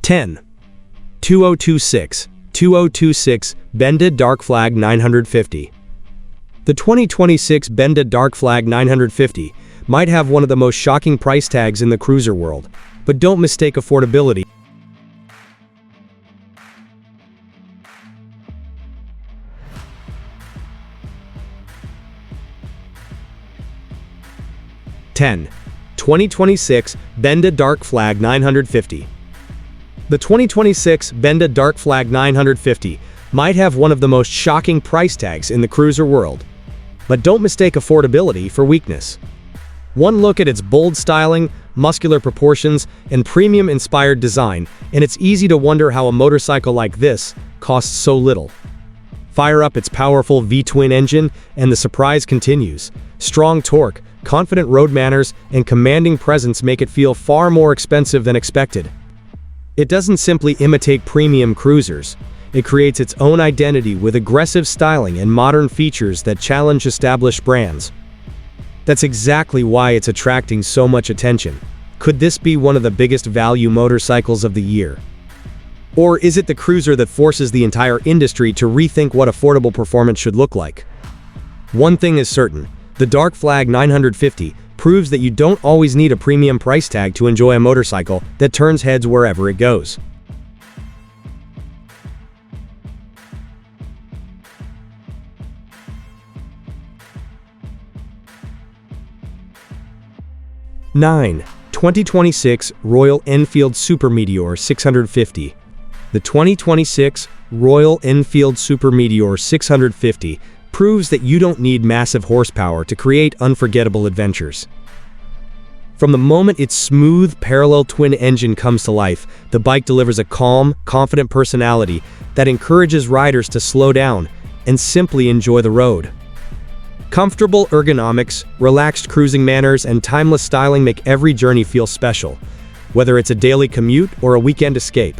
10. 2026 Benda Dark Flag 950. The 2026 Benda Dark Flag 950 might have one of the most shocking price tags in the cruiser world, but don't mistake affordability. (10) 2026 Benda Dark Flag 950. The 2026 Benda Dark Flag 950 might have one of the most shocking price tags in the cruiser world, but don't mistake affordability for weakness. One look at its bold styling, muscular proportions, and premium-inspired design, and it's easy to wonder how a motorcycle like this costs so little. Fire up its powerful V-twin engine, and the surprise continues. Strong torque, confident road manners, and commanding presence make it feel far more expensive than expected. It doesn't simply imitate premium cruisers. It creates its own identity with aggressive styling and modern features that challenge established brands. That's exactly why it's attracting so much attention. Could this be one of the biggest value motorcycles of the year? Or is it the cruiser that forces the entire industry to rethink what affordable performance should look like? One thing is certain, the Dark Flag 950 proves that you don't always need a premium price tag to enjoy a motorcycle that turns heads wherever it goes. (9) 2026 Royal Enfield Super Meteor 650. The 2026 Royal Enfield Super Meteor 650 proves that you don't need massive horsepower to create unforgettable adventures. From the moment its smooth, parallel twin engine comes to life, the bike delivers a calm, confident personality that encourages riders to slow down and simply enjoy the road. Comfortable ergonomics, relaxed cruising manners, and timeless styling make every journey feel special, whether it's a daily commute or a weekend escape.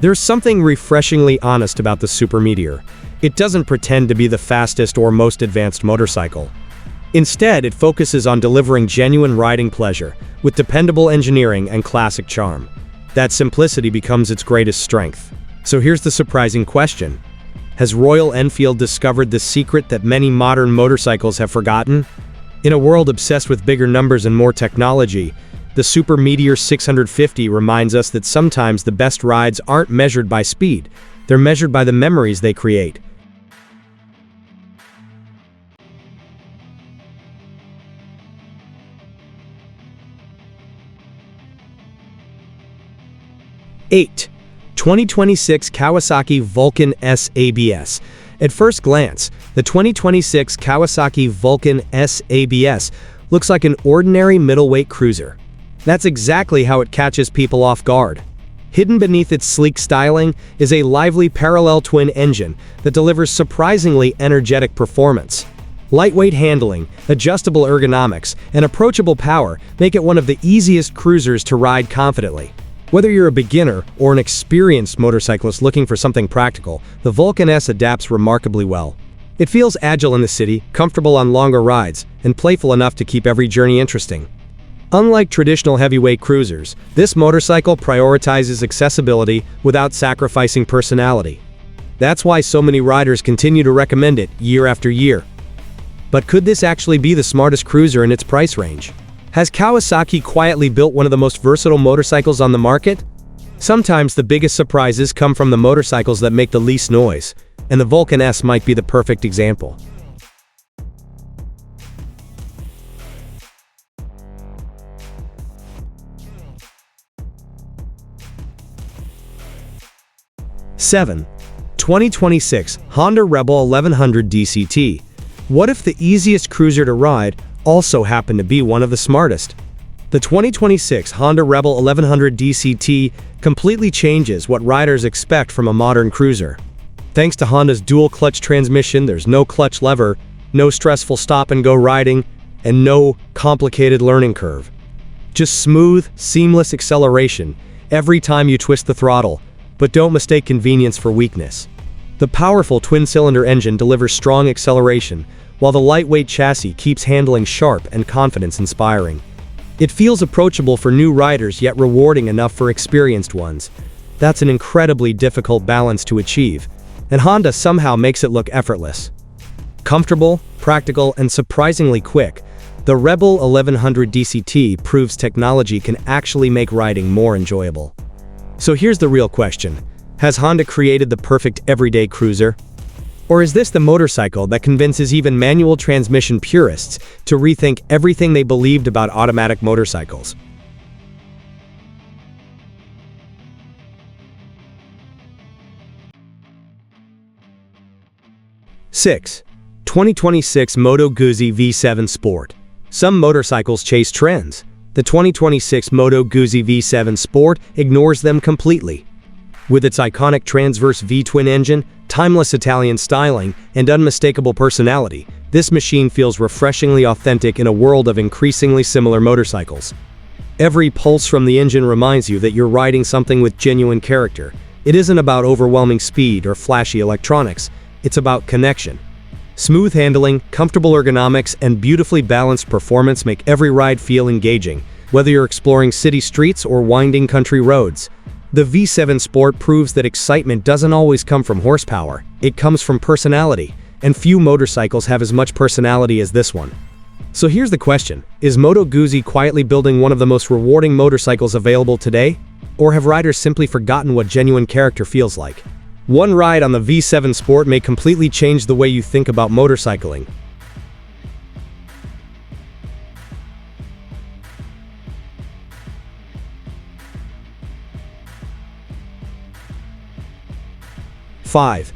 There's something refreshingly honest about the Super Meteor. It doesn't pretend to be the fastest or most advanced motorcycle. Instead, it focuses on delivering genuine riding pleasure, with dependable engineering and classic charm. That simplicity becomes its greatest strength. So here's the surprising question. Has Royal Enfield discovered the secret that many modern motorcycles have forgotten? In a world obsessed with bigger numbers and more technology, the Super Meteor 650 reminds us that sometimes the best rides aren't measured by speed, they're measured by the memories they create. (8) 2026 Kawasaki Vulcan S ABS. At first glance, the 2026 Kawasaki Vulcan S ABS looks like an ordinary middleweight cruiser. That's exactly how it catches people off guard. Hidden beneath its sleek styling is a lively parallel twin engine that delivers surprisingly energetic performance. Lightweight handling, adjustable ergonomics, and approachable power make it one of the easiest cruisers to ride confidently. Whether you're a beginner or an experienced motorcyclist looking for something practical, the Vulcan S adapts remarkably well. It feels agile in the city, comfortable on longer rides, and playful enough to keep every journey interesting. Unlike traditional heavyweight cruisers, this motorcycle prioritizes accessibility without sacrificing personality. That's why so many riders continue to recommend it year after year. But could this actually be the smartest cruiser in its price range? Has Kawasaki quietly built one of the most versatile motorcycles on the market? Sometimes the biggest surprises come from the motorcycles that make the least noise, and the Vulcan S might be the perfect example. (7) 2026 Honda Rebel 1100 DCT. What if the easiest cruiser to ride also happened to be one of the smartest? The 2026 Honda Rebel 1100 DCT completely changes what riders expect from a modern cruiser. Thanks to Honda's dual-clutch transmission, there's no clutch lever, no stressful stop-and-go riding, and no complicated learning curve. Just smooth, seamless acceleration every time you twist the throttle, but don't mistake convenience for weakness. The powerful twin-cylinder engine delivers strong acceleration, while the lightweight chassis keeps handling sharp and confidence-inspiring. It feels approachable for new riders yet rewarding enough for experienced ones. That's an incredibly difficult balance to achieve, and Honda somehow makes it look effortless. Comfortable, practical, and surprisingly quick, the Rebel 1100 DCT proves technology can actually make riding more enjoyable. So here's the real question. Has Honda created the perfect everyday cruiser? Or is this the motorcycle that convinces even manual transmission purists to rethink everything they believed about automatic motorcycles? Six, 2026 Moto Guzzi V7 Sport. Some motorcycles chase trends. The 2026 Moto Guzzi V7 Sport ignores them completely. With its iconic transverse V-twin engine, timeless Italian styling, and unmistakable personality, this machine feels refreshingly authentic in a world of increasingly similar motorcycles. Every pulse from the engine reminds you that you're riding something with genuine character. It isn't about overwhelming speed or flashy electronics, it's about connection. Smooth handling, comfortable ergonomics, and beautifully balanced performance make every ride feel engaging, whether you're exploring city streets or winding country roads. The V7 Sport proves that excitement doesn't always come from horsepower, it comes from personality, and few motorcycles have as much personality as this one. So here's the question, is Moto Guzzi quietly building one of the most rewarding motorcycles available today? Or have riders simply forgotten what genuine character feels like? One ride on the V7 Sport may completely change the way you think about motorcycling. Five,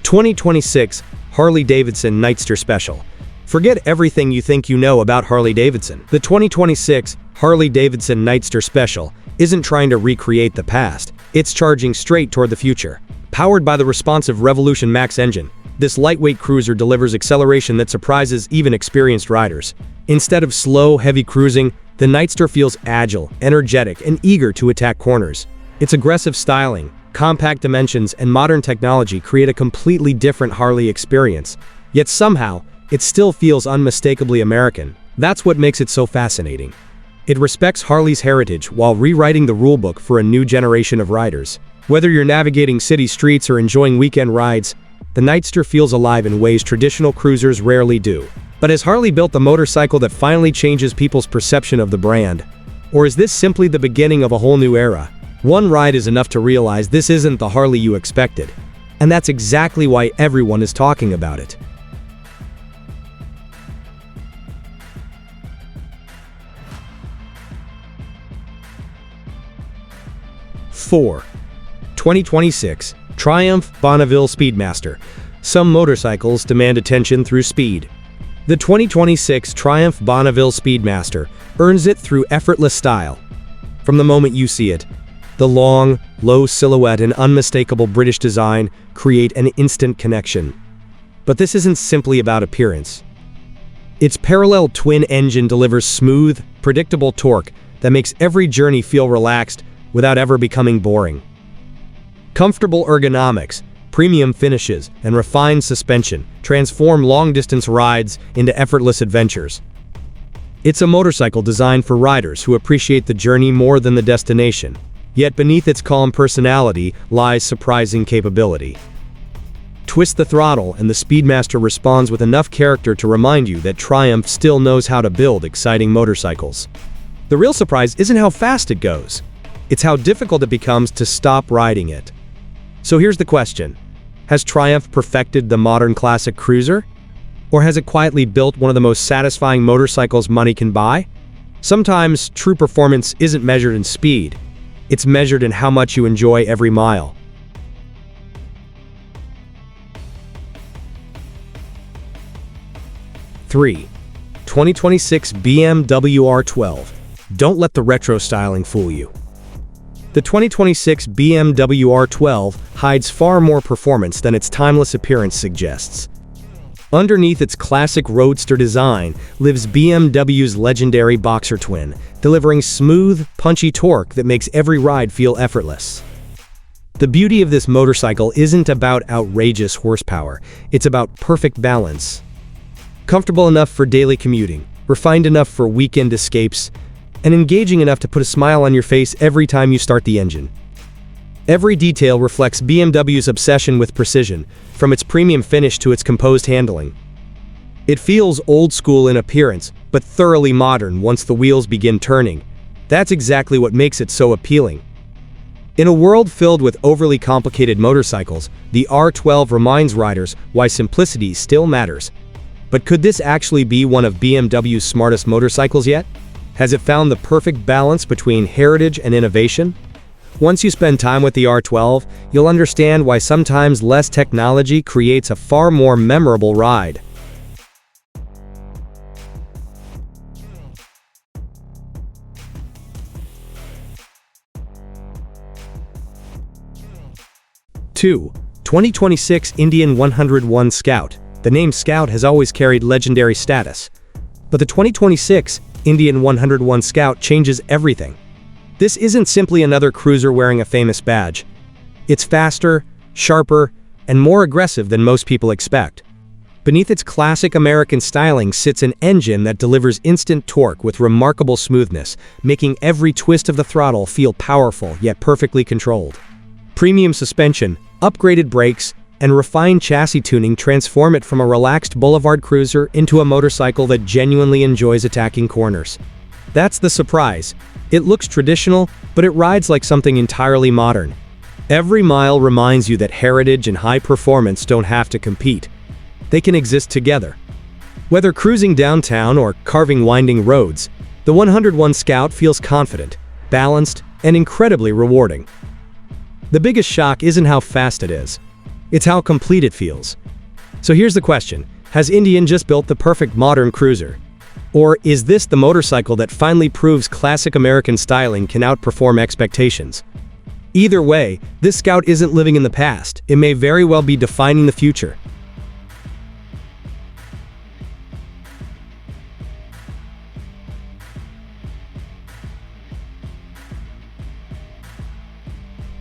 2026 Harley-Davidson Nightster Special. Forget everything you think you know about Harley-Davidson. The 2026 Harley-Davidson Nightster Special isn't trying to recreate the past, it's charging straight toward the future. Powered by the responsive Revolution Max engine, this lightweight cruiser delivers acceleration that surprises even experienced riders. Instead of slow, heavy cruising, the Nightster feels agile, energetic, and eager to attack corners. Its aggressive styling, compact dimensions, and modern technology create a completely different Harley experience. Yet somehow, it still feels unmistakably American. That's what makes it so fascinating. It respects Harley's heritage while rewriting the rulebook for a new generation of riders. Whether you're navigating city streets or enjoying weekend rides, the Nightster feels alive in ways traditional cruisers rarely do. But has Harley built the motorcycle that finally changes people's perception of the brand? Or is this simply the beginning of a whole new era? One ride is enough to realize this isn't the Harley you expected. And that's exactly why everyone is talking about it. Four, 2026 Triumph Bonneville Speedmaster. Some motorcycles demand attention through speed. The 2026 Triumph Bonneville Speedmaster earns it through effortless style. From the moment you see it, the long, low silhouette and unmistakable British design create an instant connection. But this isn't simply about appearance. Its parallel twin engine delivers smooth, predictable torque that makes every journey feel relaxed without ever becoming boring. Comfortable ergonomics, premium finishes, and refined suspension transform long-distance rides into effortless adventures. It's a motorcycle designed for riders who appreciate the journey more than the destination. Yet beneath its calm personality lies surprising capability. Twist the throttle and the Speedmaster responds with enough character to remind you that Triumph still knows how to build exciting motorcycles. The real surprise isn't how fast it goes. It's how difficult it becomes to stop riding it. So here's the question. Has Triumph perfected the modern classic cruiser? Or has it quietly built one of the most satisfying motorcycles money can buy? Sometimes true performance isn't measured in speed. It's measured in how much you enjoy every mile. Three, 2026 BMW R12. Don't let the retro styling fool you. The 2026 BMW R12 hides far more performance than its timeless appearance suggests. Underneath its classic roadster design lives BMW's legendary boxer twin, delivering smooth, punchy torque that makes every ride feel effortless. The beauty of this motorcycle isn't about outrageous horsepower, it's about perfect balance. Comfortable enough for daily commuting, refined enough for weekend escapes, and engaging enough to put a smile on your face every time you start the engine. Every detail reflects BMW's obsession with precision, from its premium finish to its composed handling. It feels old school in appearance, but thoroughly modern once the wheels begin turning. That's exactly what makes it so appealing. In a world filled with overly complicated motorcycles, the R12 reminds riders why simplicity still matters. But could this actually be one of BMW's smartest motorcycles yet? Has it found the perfect balance between heritage and innovation? Once you spend time with the R12, you'll understand why sometimes less technology creates a far more memorable ride. Two, 2026 Indian 101 Scout. The name Scout has always carried legendary status. But the 2026 Indian 101 Scout changes everything. This isn't simply another cruiser wearing a famous badge. It's faster, sharper, and more aggressive than most people expect. Beneath its classic American styling sits an engine that delivers instant torque with remarkable smoothness, making every twist of the throttle feel powerful yet perfectly controlled. Premium suspension, upgraded brakes, and refined chassis tuning transform it from a relaxed boulevard cruiser into a motorcycle that genuinely enjoys attacking corners. That's the surprise. It looks traditional, but it rides like something entirely modern. Every mile reminds you that heritage and high performance don't have to compete. They can exist together. Whether cruising downtown or carving winding roads, the 101 Scout feels confident, balanced, and incredibly rewarding. The biggest shock isn't how fast it is. It's how complete it feels. So here's the question. Has Indian just built the perfect modern cruiser? Or is this the motorcycle that finally proves classic American styling can outperform expectations? Either way, this Scout isn't living in the past. It may very well be defining the future.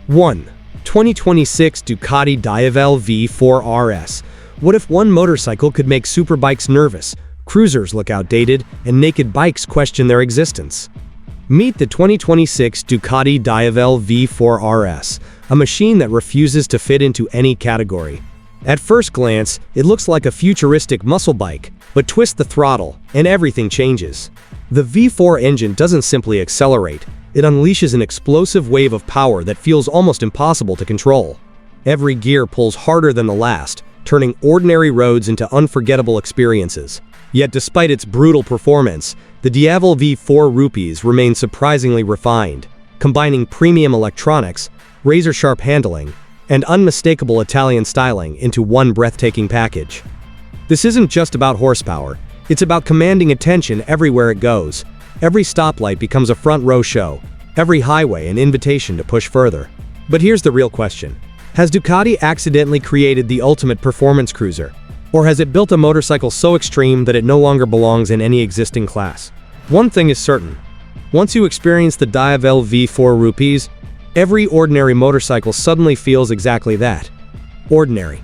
One, 2026 Ducati Diavel V4 RS. What if one motorcycle could make superbikes nervous, cruisers look outdated, and naked bikes question their existence? Meet the 2026 Ducati Diavel V4 RS, a machine that refuses to fit into any category. At first glance, it looks like a futuristic muscle bike, but twist the throttle, and everything changes. The V4 engine doesn't simply accelerate. It unleashes an explosive wave of power that feels almost impossible to control. Every gear pulls harder than the last, turning ordinary roads into unforgettable experiences. Yet despite its brutal performance, the Diavel V4 Rupees remains surprisingly refined, combining premium electronics, razor-sharp handling, and unmistakable Italian styling into one breathtaking package. This isn't just about horsepower, it's about commanding attention everywhere it goes. Every stoplight becomes a front-row show, every highway an invitation to push further. But here's the real question. Has Ducati accidentally created the ultimate performance cruiser? Or has it built a motorcycle so extreme that it no longer belongs in any existing class? One thing is certain. Once you experience the Diavel V4 Rupees, every ordinary motorcycle suddenly feels exactly that. Ordinary.